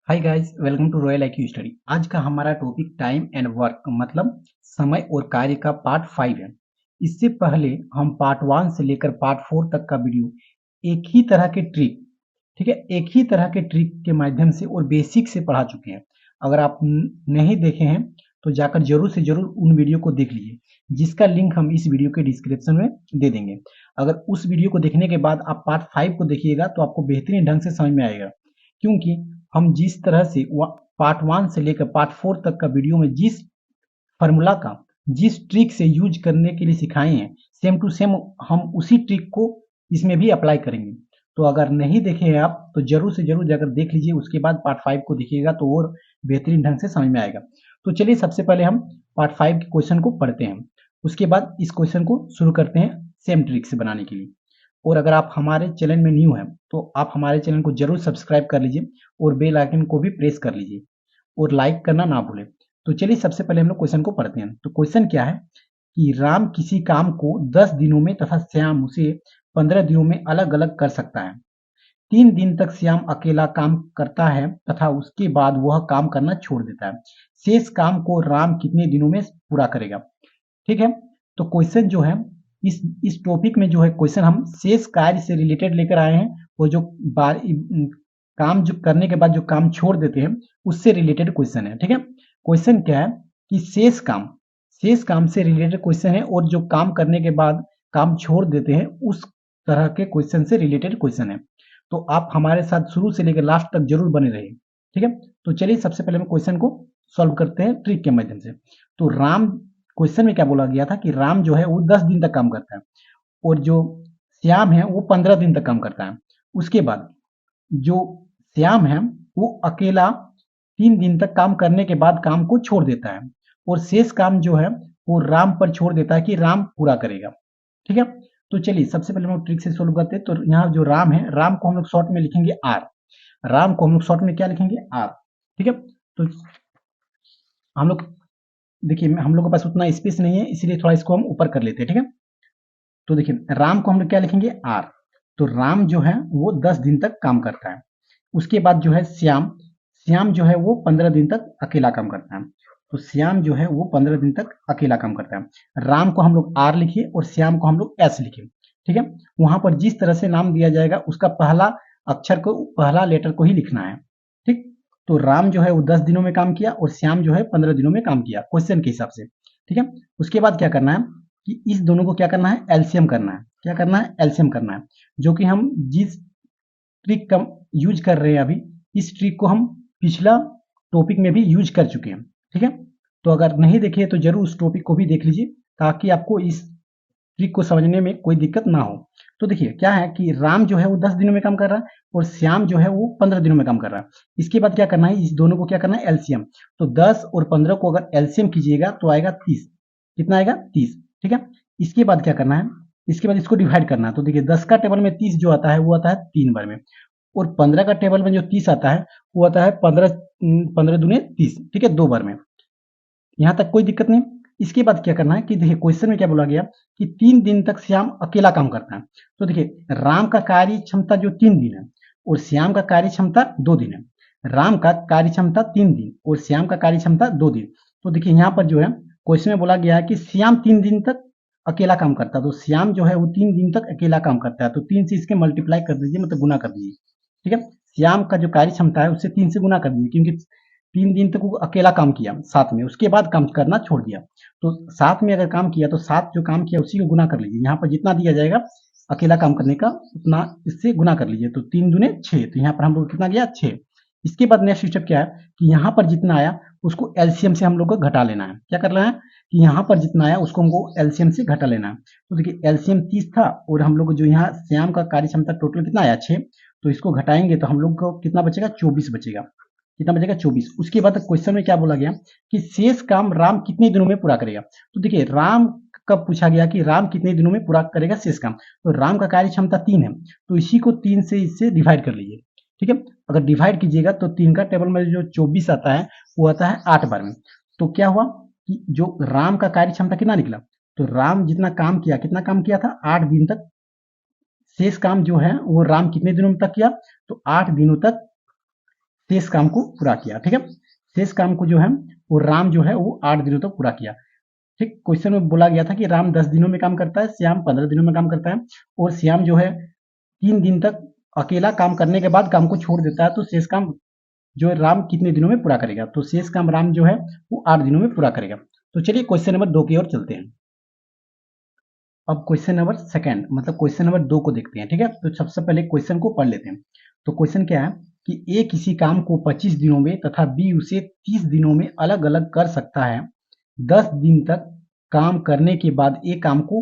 Hi guys, welcome to Royal IQ Study. आज का हमारा टॉपिक टाइम एंड वर्क मतलब समय और कार्य का पार्ट 5 है। इससे पहले हम पार्ट 1 से लेकर पार्ट 4 तक का वीडियो एक ही तरह के ट्रिक, ठीक है, एक ही तरह के ट्रिक के माध्यम से और बेसिक से पढ़ा चुके हैं। अगर आप नहीं देखे हैं तो जाकर जरूर से जरूर उन वीडियो को देख लीजिए, जिसका लिंक हम इस वीडियो के डिस्क्रिप्शन में दे देंगे। अगर उस वीडियो को देखने के बाद आप पार्ट 5 को देखिएगा तो आपको बेहतरीन ढंग से समझ में आएगा, क्योंकि हम जिस तरह से पार्ट 1 से लेकर पार्ट 4 तक का वीडियो में जिस फॉर्मूला का, जिस ट्रिक से यूज करने के लिए सिखाए हैं, सेम टू सेम हम उसी ट्रिक को इसमें भी अप्लाई करेंगे। तो अगर नहीं देखे हैं आप तो जरूर से जरूर जाकर देख लीजिए, उसके बाद पार्ट 5 को देखिएगा तो और बेहतरीन ढंग से समझ में आएगा। तो चलिए सबसे पहले हम पार्ट 5 के क्वेश्चन को पढ़ते हैं, उसके बाद इस क्वेश्चन को शुरू करते हैं सेम ट्रिक से बनाने के लिए। और अगर आप हमारे चैनल में न्यू हैं तो आप हमारे चैनल को जरूर सब्सक्राइब कर लीजिए और बेल आइकन को भी प्रेस कर लीजिए और लाइक करना ना भूलें। तो चलिए सबसे पहले हम लोग क्वेश्चन को पढ़ते हैं। तो क्वेश्चन क्या है कि राम किसी काम को 10 दिनों में तथा श्याम उसे 15 दिनों में अलग अलग कर सकता है। 3 दिन तक श्याम अकेला काम करता है तथा उसके बाद वह काम करना छोड़ देता है। शेष काम को राम कितने दिनों में पूरा करेगा। ठीक है, तो क्वेश्चन जो है इस टॉपिक में जो है क्वेश्चन हम शेष कार्य से रिलेटेड लेकर आए हैं। वो जो काम जो करने के बाद जो काम छोड़ देते हैं उससे रिलेटेड क्वेश्चन है। ठीक है, क्वेश्चन क्या है कि शेष काम से रिलेटेड क्वेश्चन है और जो काम करने के बाद काम छोड़ देते हैं उस तरह के क्वेश्चन से रिलेटेड क्वेश्चन है। तो आप हमारे साथ शुरू से लेकर लास्ट तक जरूर बने रहिए। ठीक है, तो चलिए सबसे पहले हम क्वेश्चन को सॉल्व करते हैं ट्रिक के माध्यम से। तो राम, क्वेश्चन में क्या बोला गया था कि राम जो है वो 10 दिन तक काम करता है और जो श्याम है वो 15 दिन तक काम करता है। उसके बाद जो श्याम है वो अकेला 3 दिन तक काम करने के बाद काम को छोड़ देता है और शेष काम जो है वो राम पर छोड़ देता है कि राम पूरा करेगा। ठीक है, तो चलिए सबसे पहले हम ट्रिक से सोल्व करते हैं। तो यहाँ जो राम है, राम को हम लोग शॉर्ट में लिखेंगे आर। राम को हम लोग शॉर्ट में क्या लिखेंगे, आर। ठीक है, तो हम लोग देखिए हम लोग के पास उतना स्पेस नहीं है, इसलिए थोड़ा इसको हम ऊपर कर लेते हैं। ठीक है, तो देखिए राम को हम लोग क्या लिखेंगे, आर। तो राम जो है वो 10 दिन तक काम करता है। उसके बाद जो है श्याम, श्याम जो है वो 15 दिन तक अकेला काम करता है। तो श्याम जो है वो 15 दिन तक अकेला काम करता है। राम को हम लोग आर लिखे और श्याम को हम लोग एस लिखे। ठीक है, वहां पर जिस तरह से नाम दिया जाएगा उसका पहला अक्षर को, पहला लेटर को ही लिखना है। ठीक, तो राम जो है वो 10 दिनों में काम किया और श्याम जो है 15 दिनों में काम किया क्वेश्चन के हिसाब से। ठीक है, उसके बाद क्या करना है कि इस दोनों को क्या करना है, एलसीएम करना है। क्या करना है, एलसीएम करना है, जो कि हम जिस ट्रिक का यूज कर रहे हैं अभी, इस ट्रिक को हम पिछला टॉपिक में भी यूज कर चुके हैं। ठीक है, तो अगर नहीं देखे तो जरूर उस टॉपिक को भी देख लीजिए ताकि आपको इस ट्रिक को समझने में कोई दिक्कत ना हो। तो देखिए क्या है कि राम जो है वो 10 दिनों में काम कर रहा है और श्याम जो है वो 15 दिनों में काम कर रहा है। इसके बाद क्या करना है, इस दोनों को क्या करना है, एलसीएम। तो 10 और 15 को अगर एलसीएम कीजिएगा तो आएगा 30। कितना आएगा, 30। ठीक है, इसके बाद क्या करना है, इसके बाद इसको डिवाइड करना है। तो देखिए 10 का टेबल में 30 जो आता है वो आता है 3 बार में, और 15 का टेबल में जो 30 आता है वो आता है 15 15 दूने 30। ठीक है, 2 बार में। यहाँ तक कोई दिक्कत नहीं। इसके बाद क्या करना है कि देखिए क्वेश्चन में क्या बोला गया कि 3 दिन तक श्याम अकेला काम करता है। तो देखिए राम का कार्य क्षमता जो 3 दिन है और श्याम का कार्य क्षमता 2 दिन है। राम का कार्य क्षमता 3 दिन और श्याम का कार्य क्षमता 2 दिन। तो देखिए यहाँ पर जो है क्वेश्चन में बोला गया है कि श्याम 3 दिन तक अकेला काम करता है। तो श्याम जो है वो 3 दिन तक अकेला काम करता है। तो 3 से इसके मल्टीप्लाई कर दीजिए, मतलब गुना कर दीजिए। ठीक है, श्याम का जो कार्य क्षमता है उससे 3 से गुना कर दीजिए, क्योंकि 3 दिन तक वो अकेला काम किया साथ में, उसके बाद काम करना छोड़ दिया। तो साथ में अगर काम किया तो साथ जो काम किया उसी को गुना कर लीजिए। यहाँ पर जितना दिया जाएगा अकेला काम करने का उतना इससे गुना कर लीजिए। तो 3 दूने 6, तो यहाँ पर हम लोग कितना गया, 6। इसके बाद नेक्स्ट स्टेप क्या है कि यहाँ पर जितना आया उसको एलसीएम से हम लोग को घटा लेना है। क्या करना है कि यहाँ पर जितना आया उसको हमको एलसीएम से घटा लेना है। तो देखिए एलसीएम 30 था और हम लोग जो यहाँ श्याम का कार्य क्षमता टोटल कितना आया, 6। तो इसको घटाएंगे तो हम लोग को कितना बचेगा, 24 बचेगा। कितना बचेगा, 24। उसके बाद क्वेश्चन में क्या बोला गया कि शेष काम राम कितने दिनों में पूरा करेगा। तो देखिए राम कब पूछा गया कि राम कितने दिनों में पूरा करेगा शेष काम। तो राम का कार्य क्षमता 3 है, तो इसी को 3 से इससे डिवाइड कर लीजिए। ठीक है, अगर डिवाइड कीजिएगा तो 3 का टेबल में जो 24 आता है वो आता है 8 बार में। तो क्या हुआ कि जो राम का कार्य क्षमता कितना निकला, तो राम जितना काम किया, कितना काम किया था, 8 दिन तक। शेष काम जो है वो राम कितने दिनों तक किया, तो 8 दिनों तक शेष काम को पूरा किया। ठीक है, शेष काम को जो है वो राम जो है वो 8 दिनों तक पूरा किया। ठीक, क्वेश्चन में बोला गया था कि राम 10 दिनों में काम करता है, श्याम 15 दिनों में काम करता है, और श्याम जो है 3 दिन तक अकेला काम करने के बाद काम को छोड़ देता है। तो शेष काम जो है राम कितने दिनों में पूरा करेगा? तो शेष काम राम जो है वो 8 दिनों में पूरा करेगा। तो चलिए क्वेश्चन नंबर 2 की ओर चलते हैं। अब क्वेश्चन नंबर सेकंड मतलब क्वेश्चन नंबर 2 को देखते हैं। ठीक है, तो सबसे पहले क्वेश्चन को पढ़ लेते हैं। तो क्वेश्चन क्या है कि ए किसी काम को 25 दिनों में तथा बी उसे 30 दिनों में अलग अलग कर सकता है। 10 दिन तक काम करने के बाद ए काम को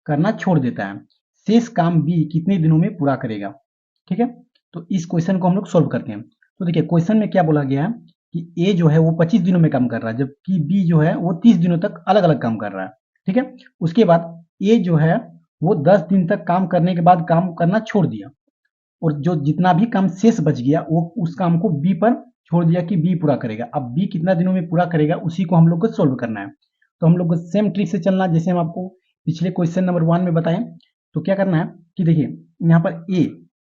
करना छोड़ देता है। शेष काम बी कितने दिनों में पूरा करेगा? ठीक है, तो इस क्वेश्चन को हम लोग सोल्व करते हैं। तो देखिए क्वेश्चन में क्या बोला गया है कि ए जो है वो 25 दिनों में काम कर रहा है, जबकि बी जो है वो 30 दिनों तक अलग अलग काम कर रहा है। ठीक है, उसके बाद ए जो है वो 10 दिन तक काम करने के बाद काम करना छोड़ दिया, और जो जितना भी काम शेष बच गया वो उस काम को बी पर छोड़ दिया कि बी पूरा करेगा। अब बी कितना दिनों में पूरा करेगा उसी को हम लोग को सोल्व करना है। तो हम लोग को सेम ट्रिक से चलना, जैसे हम आपको पिछले क्वेश्चन नंबर 1 में बताएं। तो क्या करना है कि देखिए यहाँ पर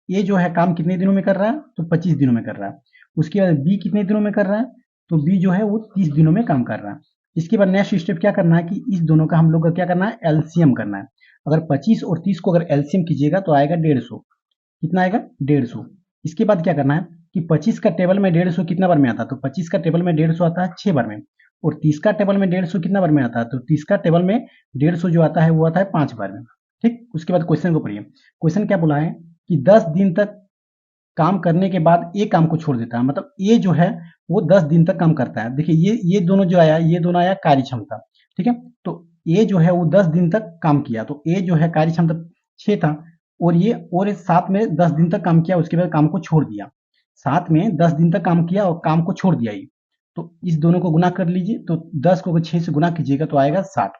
ए जो है काम कितने दिनों में कर रहा है? तो 25 दिनों में कर रहा है। उसके बाद बी कितने दिनों में कर रहा है? तो बी जो है वो 30 दिनों में काम कर रहा है। इसके बाद नेक्स्ट स्टेप क्या करना है कि इस दोनों का हम लोग का क्या करना है? एलसीएम करना है। अगर 25 और 30 को अगर एलसीएम कीजिएगा तो आएगा 150। कितना आएगा? 150। इसके बाद क्या करना है कि 25 का टेबल में 150 कितना बार में आता है? तो 25 का टेबल में 150 आता है 6 बार में, और 30 का टेबल में 150 कितना बार में आता है? तो 30 का टेबल में 150 जो आता है वो आता है 5 बार में। ठीक, उसके बाद क्वेश्चन को पढ़िए। क्वेश्चन क्या बोला है कि 10 दिन तक काम करने के बाद ए काम को छोड़ देता है, मतलब ए जो है वो 10 दिन तक काम करता है। देखिए ये दोनों जो आया, ये दोनों आया कार्य क्षमता। ठीक है, तो ए जो है वो 10 दिन तक काम किया, तो ए जो है कार्य क्षमता 6 था, और साथ में 10 दिन तक काम किया, उसके बाद काम को छोड़ दिया। साथ में 10 दिन तक काम किया और काम को छोड़ दिया ये। तो इस दोनों को गुना कर लीजिए, तो 10 को 6 से गुना कीजिएगा तो आएगा 60।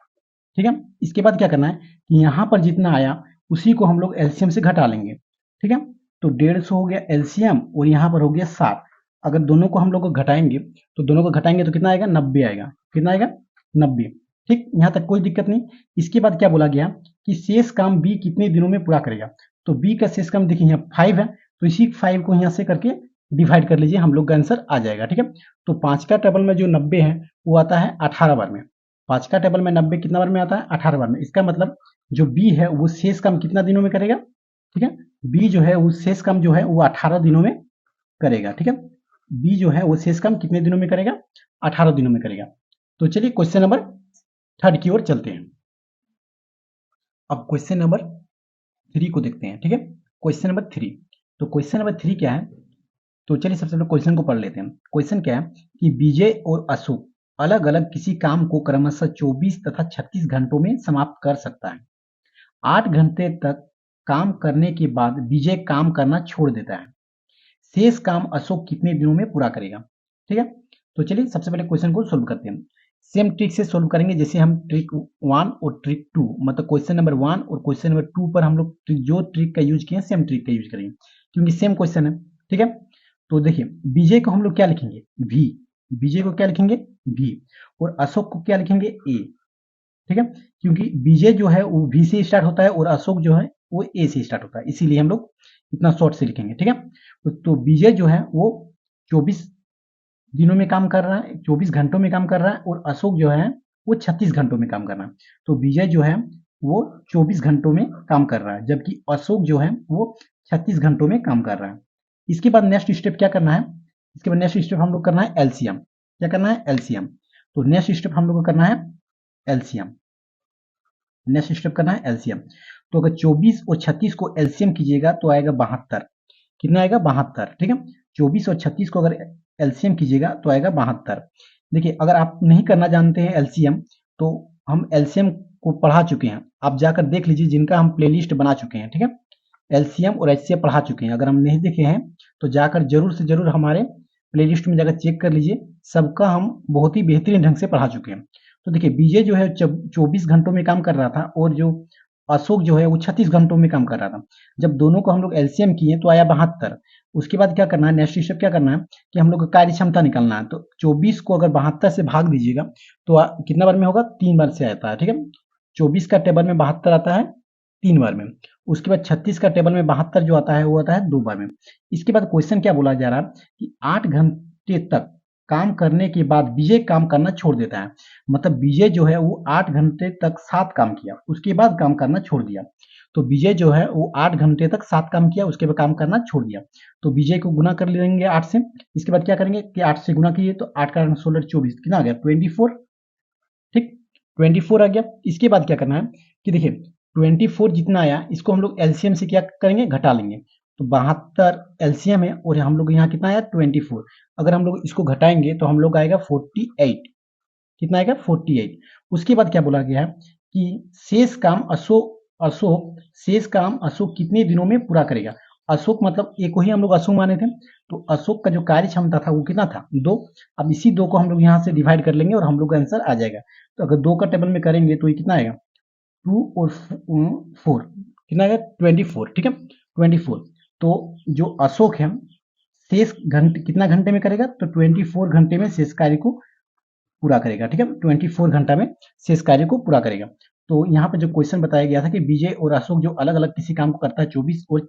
ठीक है, इसके बाद क्या करना है कि यहाँ पर जितना आया उसी को हम लोग एलसीएम से घटा लेंगे। ठीक है, तो 150 हो गया एलसीएम और यहाँ पर हो गया 60। अगर दोनों को हम लोग घटाएंगे तो कितना आएगा? 90 आएगा। कितना आएगा? 90। ठीक, यहाँ तक कोई दिक्कत नहीं। इसके बाद क्या बोला गया कि शेष काम बी कितने दिनों में पूरा करेगा? तो बी का शेष काम देखिए यहाँ 5 है, तो इसी 5 को यहाँ से करके डिवाइड कर लीजिए, हम लोग का आंसर आ जाएगा। ठीक है, तो 5 का टेबल में जो 90 है वो आता है 18 बार में। 5 का टेबल में 90 कितना बार में आता है? 18 बार में। इसका मतलब जो बी है वो शेष काम कितना दिनों में करेगा? ठीक है, बी जो है वो शेष काम जो है वो 18 दिनों में करेगा। ठीक है, बी जो है वो शेष काम कितने दिनों में करेगा? 18 दिनों में करेगा। तो चलिए क्वेश्चन नंबर 3 की ओर चलते हैं। अब क्वेश्चन नंबर 3 को देखते हैं। ठीक है, क्वेश्चन नंबर 3। तो क्वेश्चन नंबर 3 क्या है? तो चलिए सबसे पहले क्वेश्चन को पढ़ लेते हैं। क्वेश्चन क्या है कि विजय और अशोक अलग अलग किसी काम को क्रमशः 24 तथा 36 घंटों में समाप्त कर सकता है। 8 घंटे तक काम करने के बाद विजय काम करना छोड़ देता है। शेष काम अशोक कितने दिनों में पूरा करेगा? ठीक है, तो चलिए सबसे पहले क्वेश्चन को सोल्व करते हैं। सेम ट्रिक से सोल्व करेंगे जैसे हम ट्रिक 1 और ट्रिक 2, मतलब क्वेश्चन नंबर 1 और क्वेश्चन नंबर 2 पर हम लोग जो ट्रिक का यूज किए सेम ट्रिक का यूज करेंगे, क्योंकि सेम क्वेश्चन है। ठीक है, तो देखिए विजय को हम लोग क्या लिखेंगे? वी। विजय को क्या लिखेंगे? वी। और अशोक को क्या लिखेंगे? ए। ठीक है, क्योंकि विजय जो है वो वी से स्टार्ट होता है और अशोक जो है वो ए से स्टार्ट होता है, इसीलिए हम लोग इतना शॉर्ट से लिखेंगे। ठीक है, तो विजय जो है वो 24 दिनों में काम कर रहा है, 24 घंटों में काम कर रहा है, और अशोक जो है वो 36 घंटों में काम कर रहा है। तो विजय जो है वो 24 घंटों में काम कर रहा है, जबकि अशोक जो है वो 36 घंटों में काम कर रहा है। इसके बाद नेक्स्ट स्टेप क्या करना है? इसके बाद नेक्स्ट स्टेप हम लोग करना है एलसीएम। क्या करना है? एलसीएम। तो नेक्स्ट स्टेप हम लोग को करना है एलसीएम। नेक्स्ट स्टेप करना है एलसीएम। तो अगर 24 और 36 को एलसीएम कीजिएगा तो आएगा 72। कितना आएगा? 72। ठीक है, 24 और 36 को अगर एलसीएम कीजिएगा तो आएगा 72। देखिए अगर आप नहीं करना जानते हैं एलसीएम, तो हम एलसीएम को पढ़ा चुके हैं, आप जाकर देख लीजिए, जिनका हम प्लेलिस्ट बना चुके हैं। ठीक है, एलसीएम और एचसीएफ पढ़ा चुके हैं। अगर हम नहीं देखे हैं तो जाकर जरूर से जरूर हमारे प्लेलिस्ट में जाकर चेक कर लीजिए, सबका हम बहुत ही बेहतरीन ढंग से पढ़ा चुके हैं। तो देखिए विजय जो है 24 घंटों में काम कर रहा था, और जो अशोक जो है वो 36 घंटों में काम कर रहा था। जब दोनों को हम लोग एलसीएम किए तो आया 72। उसके बाद क्या करना है? नेक्स्ट स्टेप क्या करना है कि हम लोग को कार्य क्षमता निकालना है। तो 24 को अगर 72 से भाग दीजिएगा तो कितना बार में होगा? 3 बार से आता है। ठीक है, 24 का टेबल में 72 आता है 3 बार में। उसके बाद 36 का टेबल में 72 जो आता है वो आता है 2 बार में। इसके बाद क्वेश्चन क्या बोला जा रहा है कि 8 घंटे तक काम करने के बाद विजय काम करना छोड़ देता है। मतलब विजय जो है वो 8 घंटे तक 7 काम किया, उसके बाद काम करना छोड़ दिया। तो विजय जो है वो 8 घंटे तक 7 काम किया, उसके बाद काम करना छोड़ दिया। तो विजय को गुना कर लेंगे 8 से। इसके बाद क्या करेंगे कि 8 से गुना किए तो 8 का 16 24 कितना आ गया 24। ठीक, 24 आ गया। इसके बाद क्या करना है कि देखिए 24 जितना आया इसको हम लोग एलसीएम से क्या करेंगे घटा लेंगे। तो 72 एलसीएम है और हम लोग यहाँ कितना आया 24। अगर हम लोग इसको घटाएंगे तो हम लोग आएगा 48। कितना आएगा 48। उसके बाद क्या बोला गया है कि शेष काम अशोक शेष काम अशोक कितने दिनों में पूरा करेगा। अशोक मतलब एक ही हम लोग अशोक माने थे, तो अशोक का जो कार्य क्षमता था वो कितना था 2। अब इसी 2 को हम लोग यहाँ से डिवाइड कर लेंगे और हम लोग का आंसर आ जाएगा। तो अगर 2 का टेबल में करेंगे तो ये कितना आएगा 2 और 4 कितना आएगा 24। ठीक है 24। तो जो अशोक है शेष घंटे कितना घंटे में करेगा तो 24 घंटे में शेष कार्य को पूरा करेगा। ठीक है 24 घंटा में शेष कार्य को पूरा करेगा। तो यहाँ पे जो क्वेश्चन बताया गया था कि विजय और अशोक जो अलग अलग किसी काम को करता है 24 और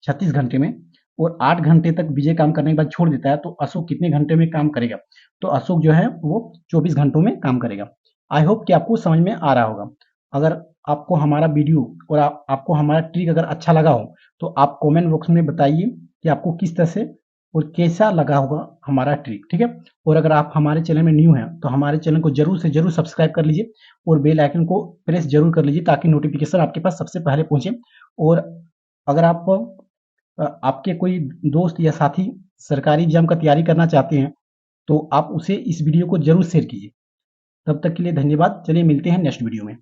36 घंटे में और 8 घंटे तक विजय काम करने के बाद छोड़ देता है, तो अशोक कितने घंटे में काम करेगा। तो अशोक जो है वो 24 घंटों में काम करेगा। आई होप कि आपको समझ में आ रहा होगा। अगर आपको हमारा वीडियो और आपको हमारा ट्रिक अगर अच्छा लगा हो तो आप कमेंट बॉक्स में बताइए कि आपको किस तरह से और कैसा लगा होगा हमारा ट्रिक। ठीक है, और अगर आप हमारे चैनल में न्यू हैं तो हमारे चैनल को जरूर से जरूर सब्सक्राइब कर लीजिए और बेल आइकन को प्रेस जरूर कर लीजिए ताकि नोटिफिकेशन आपके पास सबसे पहले पहुंचे। और अगर आप आपके कोई दोस्त या साथी सरकारी एग्जाम का तैयारी करना चाहते हैं तो आप उसे इस वीडियो को जरूर शेयर कीजिए। तब तक के लिए धन्यवाद। चलिए मिलते हैं नेक्स्ट वीडियो में।